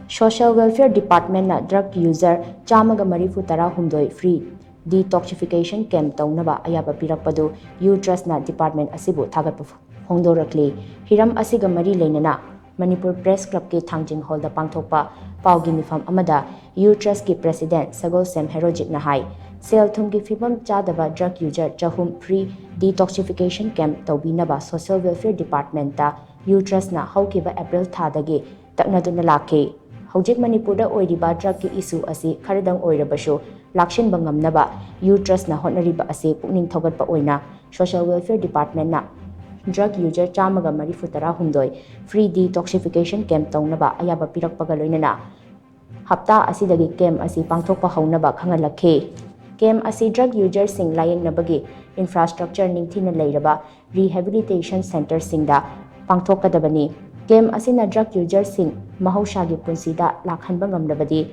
Social Welfare Department na drug user chamaga marifu tara humdoi free detoxification camp Tounaba Ayaba Pirakpada utrust na department ASIBU Thagatpa Phongdokli hiram asiga mari leinana Manipur Press Club ki Thangjing Hall da pangthokpa paugi mifam amada utrust ki president Sagol Sem Herojit na hai sel thum ki fibam chadaba drug user chahum free detoxification camp tawbinaba Social Welfare Department ta utrust na haukiba April thadagi taknaduna lakhi Hojik Manipurda oiriba drug ki issue asi kharadang oirabashu lakshin bangamnaba utrust na honoriba asi pukning thogatpa oina Social Welfare Department na drug user chamaga marifutara humdoi free detoxification camp Tounaba Ayaba Pirakpada loinana hapta asidagi camp asi pangthokpa haunaba khangalakhe camp asi drug user sing layengnabagi infrastructure ningthina leiraba rehabilitation center singda pangthokadabani camp asina drug user sing mahausagi punsida lakhanba ngamlabadi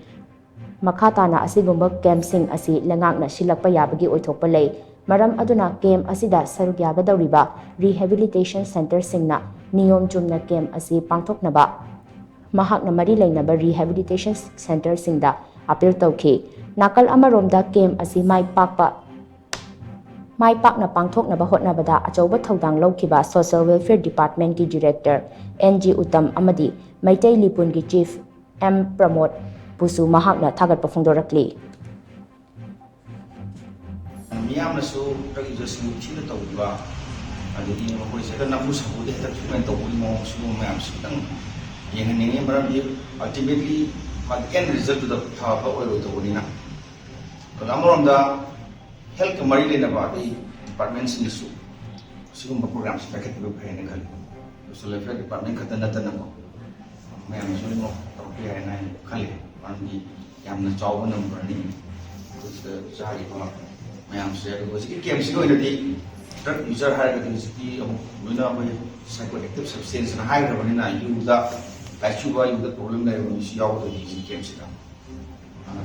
makhatana asigumba camp sing asi lengakna silakpa yabagi oithokpa lei maram aduna camp asida saruk yagadawriba rehabilitation center singna niyom chumna camp asi pangthoknaba mahakna mari leinaba rehabilitation center singda appeal tawkhi nakal amaromda camp asi mai pakna pangthoknaba hotnabada achauba thodang lawkhiba Social Welfare Department ki Director NG Uttam amadi Maitai Lipun ki Chief M Pramod Pusu mahakna Thagatpa Phongdokli miyamnasu drug users ni thina tawba adigi mokoi se da namu sabude ta treatment tawbi mo su mayam su tang yenganingi maram bi ultimately the end result to the thapa oil tawni na ko amoramda health mari lena ba di departments ni su sigum programs packet bi phane khali Social Welfare Department khatana tanamo mayam su ni mo tawbi hai na khali man yamna chawba number ni ko jari ba mayam se ko si camp si ko ina di drug user har ga di si amuna ba psychoactive substance na hai ga bani na yu da lachu ba yu da problem na ro si yaw da di si camp si da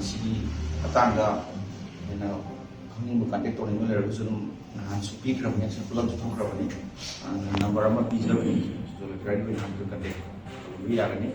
si atanga ina kami bu contact to ni le ro su na su pi kra bani su pulam su kra bani number ama pi zero so graduate ham to contact wi ya ga ni